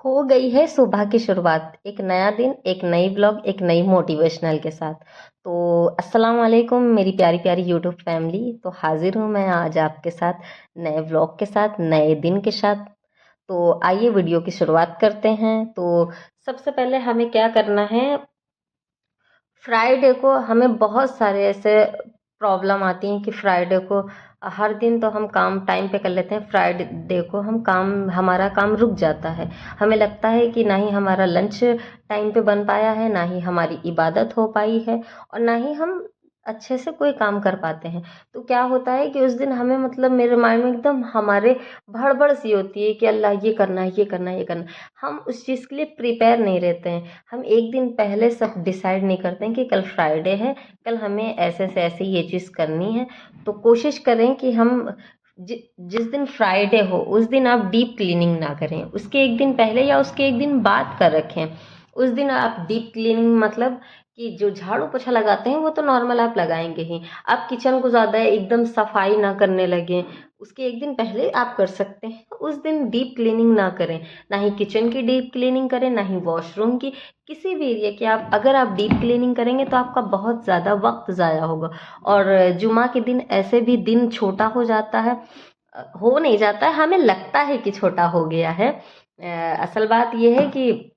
हो गई है सुबह की शुरुआत। एक नया दिन, एक नई ब्लॉग, एक नई मोटिवेशनल के साथ। तो अस्सलाम वालेकुम मेरी प्यारी प्यारी यूट्यूब फैमिली। तो हाजिर हूँ मैं आज आपके साथ नए ब्लॉग के साथ, नए दिन के साथ। तो आइए वीडियो की शुरुआत करते हैं। तो सबसे पहले हमें क्या करना है, फ्राइडे को हमें बहुत सारे ऐसे प्रॉब्लम आती हैं कि फ्राइडे को हर दिन तो हम काम टाइम पे कर लेते हैं, फ्राइडे को हमारा काम रुक जाता है। हमें लगता है कि ना ही हमारा लंच टाइम पे बन पाया है, ना ही हमारी इबादत हो पाई है, और ना ही हम अच्छे से कोई काम कर पाते हैं। तो क्या होता है कि उस दिन हमें मतलब मेरे माइंड में एकदम हमारे भड़बड़ सी होती है कि अल्लाह ये करना है, ये करना है, ये करना है। हम उस चीज़ के लिए प्रिपेयर नहीं रहते हैं। हम एक दिन पहले सब डिसाइड नहीं करते हैं कि कल फ्राइडे है, कल हमें ऐसे से ऐसे ये चीज़ करनी है। तो कोशिश करें कि हम जिस दिन फ्राइडे हो उस दिन आप डीप क्लीनिंग ना करें, उसके एक दिन पहले या उसके एक दिन बाद कर रखें। उस दिन आप डीप क्लीनिंग मतलब कि जो झाड़ू पोछा लगाते हैं वो तो नॉर्मल आप लगाएंगे ही। आप किचन को ज़्यादा एकदम सफाई ना करने लगे, उसके एक दिन पहले आप कर सकते हैं। उस दिन डीप क्लीनिंग ना करें, ना ही किचन की डीप क्लीनिंग करें, ना ही वॉशरूम की, किसी भी एरिया की। आप अगर आप डीप क्लीनिंग करेंगे तो आपका बहुत ज़्यादा वक्त ज़ाया होगा। और जुमा के दिन ऐसे भी दिन छोटा हो जाता है, हो नहीं जाता है, हमें लगता है कि छोटा हो गया है। असल बात यह है कि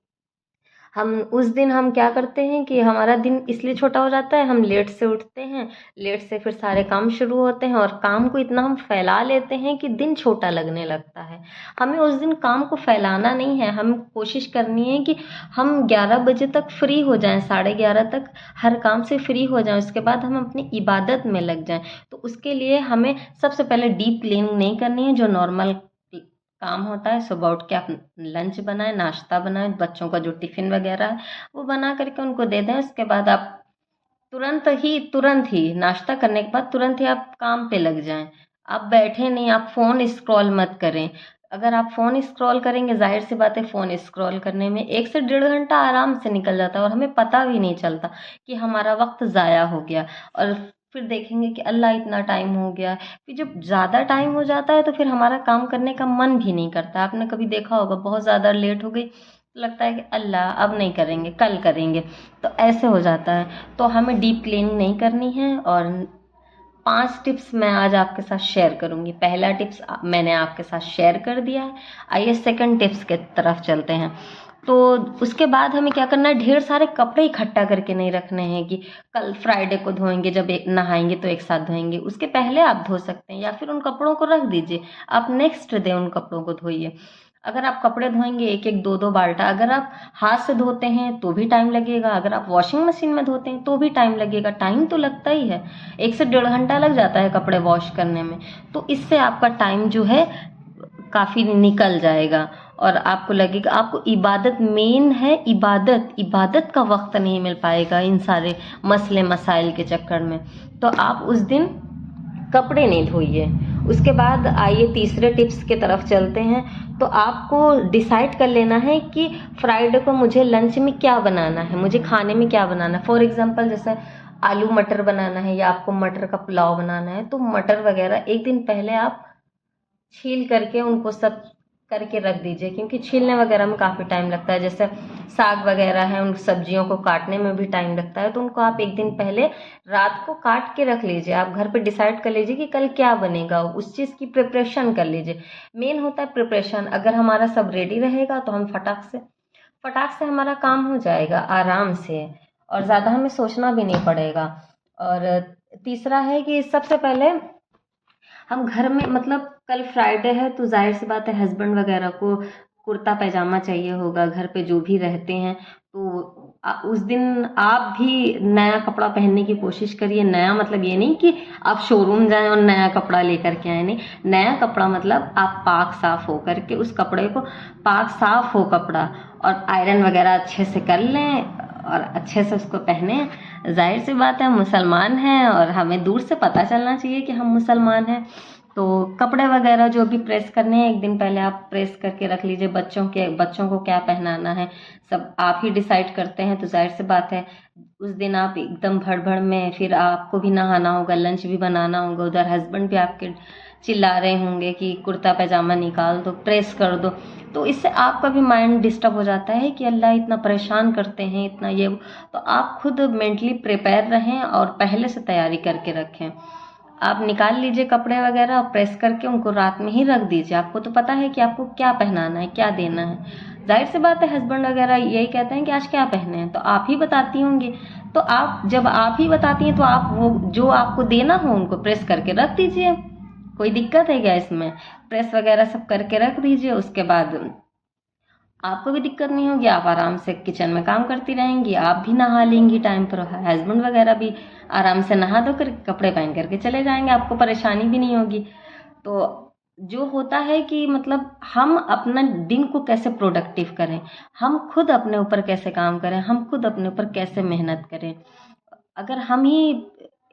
हम उस दिन हम क्या करते हैं कि हमारा दिन इसलिए छोटा हो जाता है, हम लेट से उठते हैं, लेट से फिर सारे काम शुरू होते हैं, और काम को इतना हम फैला लेते हैं कि दिन छोटा लगने लगता है। हमें उस दिन काम को फैलाना नहीं है, हम कोशिश करनी है कि हम 11 बजे तक फ्री हो जाएं, 11:30 तक हर काम से फ्री हो जाएं, उसके बाद हम अपनी इबादत में लग जाएं। तो उसके लिए हमें सबसे पहले डीप क्लीनिंग नहीं करनी है। जो नॉर्मल काम होता है, सुबह उठ के आप लंच बनाएं, नाश्ता बनाएं, बच्चों का जो टिफिन वगैरह है वो बना करके उनको दे दें। उसके बाद आप तुरंत ही नाश्ता करने के बाद तुरंत ही आप काम पे लग जाएं। आप बैठे नहीं, आप फोन स्क्रॉल मत करें। अगर आप फोन स्क्रॉल करेंगे, जाहिर सी बात है फोन स्क्रॉल करने में 1 से 1.5 घंटा आराम से निकल जाता है और हमें पता भी नहीं चलता कि हमारा वक्त ज़ाया हो गया। और फिर देखेंगे कि अल्लाह इतना टाइम हो गया। फिर जब ज़्यादा टाइम हो जाता है तो फिर हमारा काम करने का मन भी नहीं करता। आपने कभी देखा होगा, बहुत ज़्यादा लेट हो गई तो लगता है कि अल्लाह अब नहीं करेंगे, कल करेंगे। तो ऐसे हो जाता है। तो हमें डीप क्लीनिंग नहीं करनी है। और 5 टिप्स मैं आज आपके साथ शेयर करूंगी। पहला टिप्स मैंने आपके साथ शेयर कर दिया है। आइए सेकंड टिप्स के तरफ चलते हैं। तो उसके बाद हमें क्या करना है, ढेर सारे कपड़े इकट्ठा करके नहीं रखने हैं कि कल फ्राइडे को धोएंगे, जब नहाएंगे तो एक साथ धोएंगे। उसके पहले आप धो सकते हैं, या फिर उन कपड़ों को रख दीजिए, आप नेक्स्ट डे उन कपड़ों को धोइए। अगर आप कपड़े धोएंगे एक एक दो दो बाल्टा, अगर आप हाथ से धोते हैं तो भी टाइम लगेगा, अगर आप वॉशिंग मशीन में धोते हैं तो भी टाइम लगेगा। टाइम तो लगता ही है, 1 से 1.5 घंटा लग जाता है कपड़े वॉश करने में। तो इससे आपका टाइम जो है काफ़ी निकल जाएगा। और आपको लगेगा, आपको इबादत मेन है, इबादत इबादत का वक्त नहीं मिल पाएगा इन सारे मसले मसाइल के चक्कर में। तो आप उस दिन कपड़े नहीं धोइए। उसके बाद आइए तीसरे टिप्स की तरफ चलते हैं। तो आपको डिसाइड कर लेना है कि फ्राइडे को मुझे लंच में क्या बनाना है, मुझे खाने में क्या बनाना है। फॉर एग्जांपल जैसे आलू मटर बनाना है, या आपको मटर का पुलाव बनाना है, तो मटर वगैरह एक दिन पहले आप छील करके उनको सब करके रख दीजिए, क्योंकि छीलने वगैरह में काफ़ी टाइम लगता है। जैसे साग वगैरह है, उन सब्जियों को काटने में भी टाइम लगता है। तो उनको आप एक दिन पहले रात को काट के रख लीजिए। आप घर पे डिसाइड कर लीजिए कि कल क्या बनेगा, उस चीज़ की प्रिपरेशन कर लीजिए। मेन होता है प्रिपरेशन। अगर हमारा सब रेडी रहेगा तो हम फटाक से हमारा काम हो जाएगा आराम से, और ज़्यादा हमें सोचना भी नहीं पड़ेगा। और तीसरा है कि सबसे पहले हम घर में मतलब कल फ्राइडे है तो जाहिर सी बात है हस्बैंड वगैरह को कुर्ता पैजामा चाहिए होगा, घर पे जो भी रहते हैं। तो उस दिन आप भी नया कपड़ा पहनने की कोशिश करिए। नया मतलब ये नहीं कि आप शोरूम जाएं और नया कपड़ा लेकर के आए, नहीं। नया कपड़ा मतलब आप पाक साफ हो करके उस कपड़े को, पाक साफ हो कपड़ा, और आयरन वगैरह अच्छे से कर लें और अच्छे से उसको पहने। जाहिर सी बात है हम मुसलमान हैं और हमें दूर से पता चलना चाहिए कि हम मुसलमान हैं। तो कपड़े वगैरह जो भी प्रेस करने हैं, एक दिन पहले आप प्रेस करके रख लीजिए। बच्चों को क्या पहनाना है सब आप ही डिसाइड करते हैं, तो जाहिर सी बात है उस दिन आप एकदम भड़बड़ में, फिर आपको भी नहाना होगा, लंच भी बनाना होगा, उधर हस्बैंड भी आपके चिल्ला रहे होंगे कि कुर्ता पैजामा निकाल दो, प्रेस कर दो। तो इससे आपका भी माइंड डिस्टर्ब हो जाता है कि अल्लाह इतना परेशान करते हैं, इतना ये वो। तो आप खुद मेंटली प्रिपेयर रहें और पहले से तैयारी करके रखें। आप निकाल लीजिए कपड़े वगैरह, प्रेस करके उनको रात में ही रख दीजिए। आपको तो पता है कि आपको क्या पहनाना है, क्या देना है। जाहिर सी बात है हस्बैंड वगैरह यही कहते हैं कि आज क्या पहने हैं, तो आप ही बताती होंगी। तो जब आप ही बताती हैं तो आप वो जो आपको देना हो उनको प्रेस करके रख दीजिए। कोई दिक्कत है क्या इसमें? प्रेस वगैरह सब करके रख दीजिए, उसके बाद आपको भी दिक्कत नहीं होगी, आप आराम से किचन में काम करती रहेंगी, आप भी नहा लेंगी टाइम पर, हस्बैंड वगैरह भी आराम से नहा धो कर कपड़े पहन करके चले जाएंगे, आपको परेशानी भी नहीं होगी। तो जो होता है कि मतलब हम अपना दिन को कैसे प्रोडक्टिव करें, हम खुद अपने ऊपर कैसे काम करें, हम खुद अपने ऊपर कैसे मेहनत करें। अगर हम ही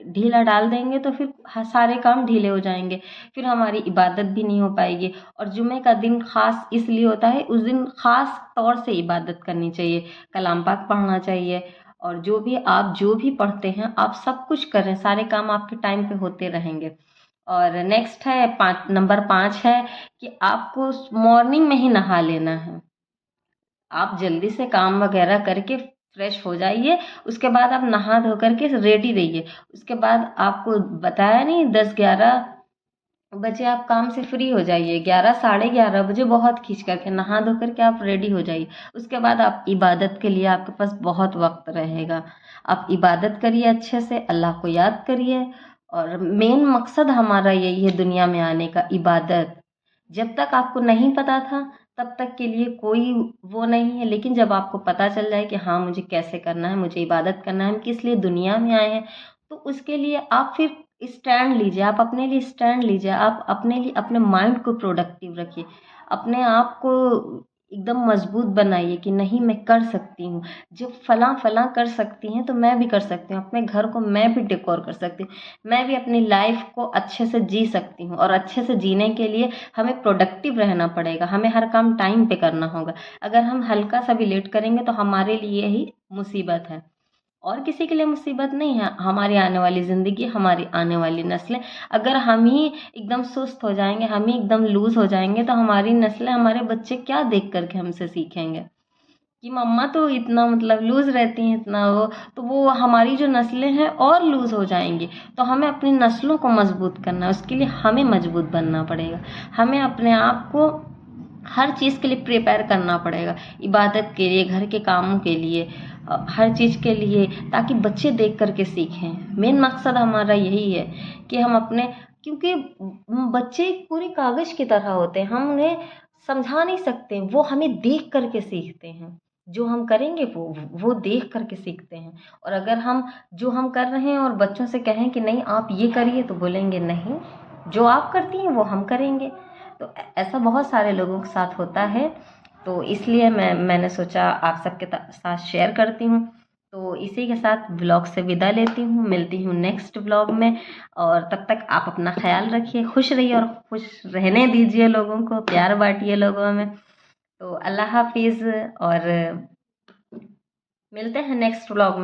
ढीला डाल देंगे तो फिर सारे काम ढीले हो जाएंगे, फिर हमारी इबादत भी नहीं हो पाएगी। और जुमे का दिन खास इसलिए होता है, उस दिन खास तौर से इबादत करनी चाहिए, कलाम पाक पढ़ना चाहिए। और जो भी पढ़ते हैं आप सब कुछ करें, सारे काम आपके टाइम पे होते रहेंगे। और नेक्स्ट है नंबर 5 है कि आपको मॉर्निंग में ही नहा लेना है। आप जल्दी से काम वगैरह करके फ्रेश हो जाइए, उसके बाद आप नहा धो करके रेडी रहिए। उसके बाद आपको बताया नहीं 10-11 बजे आप काम से फ्री हो जाइए, 11-11:30 बजे बहुत खींच करके नहा धो करके आप रेडी हो जाइए। उसके बाद आप इबादत के लिए आपके पास बहुत वक्त रहेगा, आप इबादत करिए, अच्छे से अल्लाह को याद करिए। और मेन मकसद हमारा यही है दुनिया में आने का, इबादत। जब तक आपको नहीं पता था तब तक के लिए कोई वो नहीं है, लेकिन जब आपको पता चल जाए कि हाँ मुझे कैसे करना है, मुझे इबादत करना है, हम किस लिए दुनिया में आए हैं, तो उसके लिए आप फिर स्टैंड लीजिए, आप अपने लिए स्टैंड लीजिए, आप अपने लिए अपने माइंड को प्रोडक्टिव रखिए, अपने आप को एकदम मजबूत बनाइए कि नहीं मैं कर सकती हूँ। जब फलां फलां कर सकती हैं तो मैं भी कर सकती हूँ, अपने घर को मैं भी डेकोर कर सकती हूँ, मैं भी अपनी लाइफ को अच्छे से जी सकती हूँ। और अच्छे से जीने के लिए हमें प्रोडक्टिव रहना पड़ेगा, हमें हर काम टाइम पे करना होगा। अगर हम हल्का सा भी लेट करेंगे तो हमारे लिए ही मुसीबत है, और किसी के लिए मुसीबत नहीं है। हमारी आने वाली ज़िंदगी, हमारी आने वाली नस्लें, अगर हम ही एकदम सुस्त हो जाएंगे, हम ही एकदम लूज़ हो जाएंगे, तो हमारी नस्लें, हमारे बच्चे क्या देख करके हमसे सीखेंगे कि मम्मा तो इतना मतलब लूज़ रहती हैं, इतना वो, तो वो हमारी जो नस्लें हैं और लूज़ हो जाएंगी। तो हमें अपनी नस्लों को मजबूत करना है, उसके लिए हमें मजबूत बनना पड़ेगा, हमें अपने आप को हर चीज़ के लिए प्रिपेयर करना पड़ेगा, इबादत के लिए, घर के कामों के लिए, हर चीज़ के लिए, ताकि बच्चे देख करके सीखें। मेन मकसद हमारा यही है कि हम अपने, क्योंकि बच्चे एक पूरे कागज़ की तरह होते हैं, हम उन्हें समझा नहीं सकते, वो हमें देख करके सीखते हैं। जो हम करेंगे वो देख करके सीखते हैं। और अगर हम जो हम कर रहे हैं और बच्चों से कहें कि नहीं आप ये करिए, तो बोलेंगे नहीं, जो आप करती हैं वो हम करेंगे। तो ऐसा बहुत सारे लोगों के साथ होता है। तो इसलिए मैंने सोचा आप सबके साथ शेयर करती हूँ। तो इसी के साथ ब्लॉग से विदा लेती हूँ, मिलती हूँ नेक्स्ट ब्लॉग में। और तब तक आप अपना ख्याल रखिए, खुश रहिए और खुश रहने दीजिए, लोगों को प्यार बांटिए लोगों में। तो अल्लाह हाफिज़, और मिलते हैं नेक्स्ट ब्लॉग में।